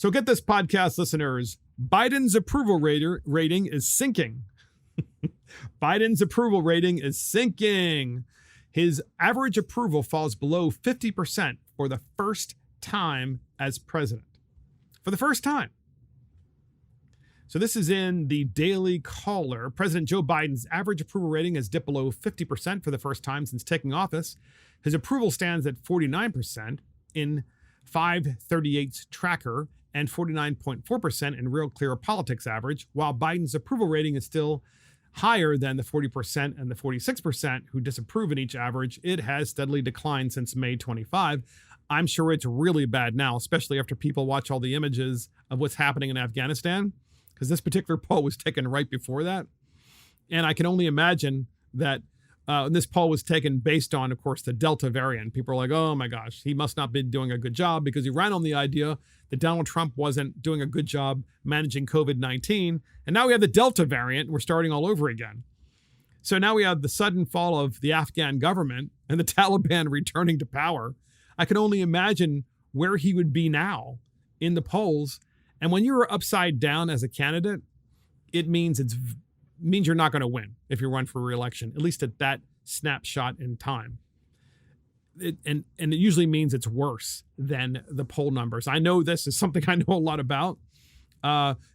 So get this, podcast listeners. Biden's approval rating is sinking. Biden's approval rating is sinking. His average approval falls below 50% for the first time as president. For the first time. So this is in the Daily Caller. President Joe Biden's average approval rating has dipped below 50% for the first time since taking office. His approval stands at 49% in 538's tracker and 49.4% in Real Clear Politics average, while Biden's approval rating is still higher than the 40% and the 46% who disapprove in each average. It has steadily declined since May 25. I'm sure it's really bad now, especially after people watch all the images of what's happening in Afghanistan, because this particular poll was taken right before that. And I can only imagine that this poll was taken based on, of course, the Delta variant. People are like, oh my gosh, he must not be doing a good job, because he ran on the idea that Donald Trump wasn't doing a good job managing COVID-19. And now we have the Delta variant, and we're starting all over again. So now we have the sudden fall of the Afghan government and the Taliban returning to power. I can only imagine where he would be now in the polls. And when you're upside down as a candidate, it means you're not going to win if you run for re-election, at least at that snapshot in time. And it usually means it's worse than the poll numbers. I know this is something I know a lot about.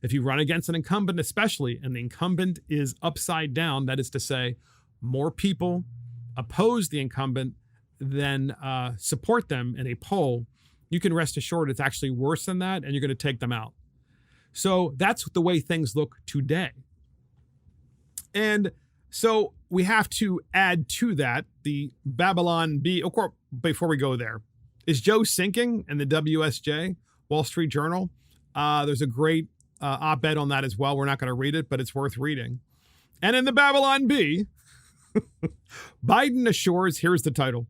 If you run against an incumbent, especially, and the incumbent is upside down, that is to say, more people oppose the incumbent than support them in a poll, you can rest assured it's actually worse than that, and you're going to take them out. So that's the way things look today. And so we have to add to that the Babylon Bee. Of course, before we go there, is Joe sinking in the WSJ, Wall Street Journal? There's a great op-ed on that as well. We're not going to read it, but it's worth reading. And in the Babylon Bee, Biden assures, here's the title.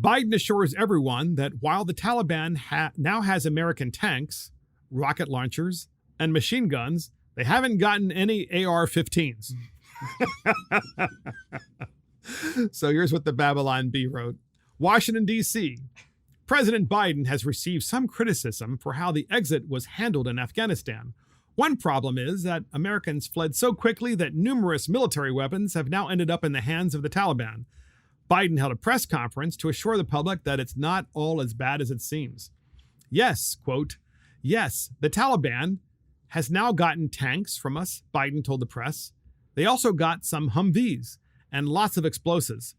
Biden assures everyone that while the Taliban now has American tanks, rocket launchers, and machine guns, they haven't gotten any AR-15s. So here's what the Babylon Bee wrote. Washington, D.C. President Biden has received some criticism for how the exit was handled in Afghanistan. One problem is that Americans fled so quickly that numerous military weapons have now ended up in the hands of the Taliban. Biden held a press conference to assure the public that it's not all as bad as it seems. Yes, quote, yes, the Taliban has now gotten tanks from us, Biden told the press. They also got some Humvees and lots of explosives.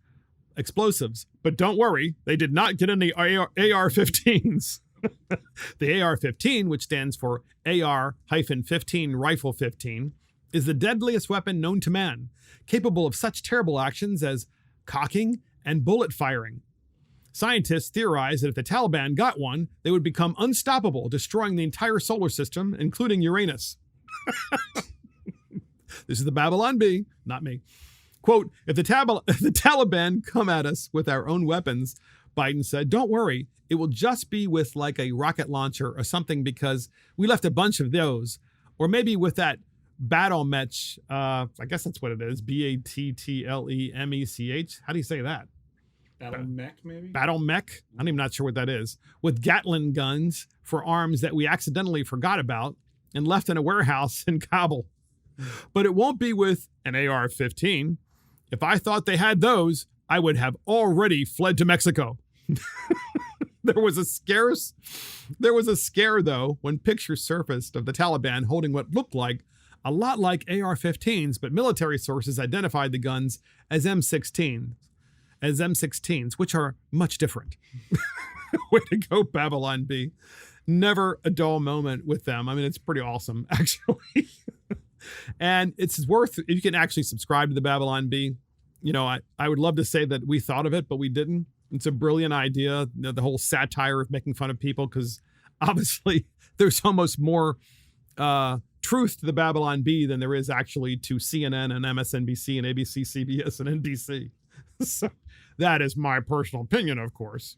But don't worry, they did not get any AR-15s. The AR-15, which stands for AR-15 Rifle 15, is the deadliest weapon known to man, capable of such terrible actions as cocking and bullet firing. Scientists theorize that if the Taliban got one, they would become unstoppable, destroying the entire solar system, including Uranus. This is the Babylon Bee, not me. Quote, if the Taliban come at us with our own weapons, Biden said, don't worry, it will just be with like a rocket launcher or something, because we left a bunch of those. Or maybe with that battle mech, I guess that's what it is, BATTLEMECH. How do you say that? Battle mech, maybe? Battle mech? I'm even not sure what that is. With Gatling guns for arms that we accidentally forgot about and left in a warehouse in Kabul. But it won't be with an AR-15. If I thought they had those, I would have already fled to Mexico. There was a scare, though, when pictures surfaced of the Taliban holding what looked like a lot like AR-15s, but military sources identified the guns as M16s, which are much different. Way to go, Babylon Bee. Never a dull moment with them. I mean, it's pretty awesome, actually. And it's worth, if you can actually subscribe to the Babylon Bee. You know, I would love to say that we thought of it, but we didn't. It's a brilliant idea, the whole satire of making fun of people, because obviously there's almost more truth to the Babylon Bee than there is actually to CNN and MSNBC and ABC, CBS and NBC. So that is my personal opinion, of course.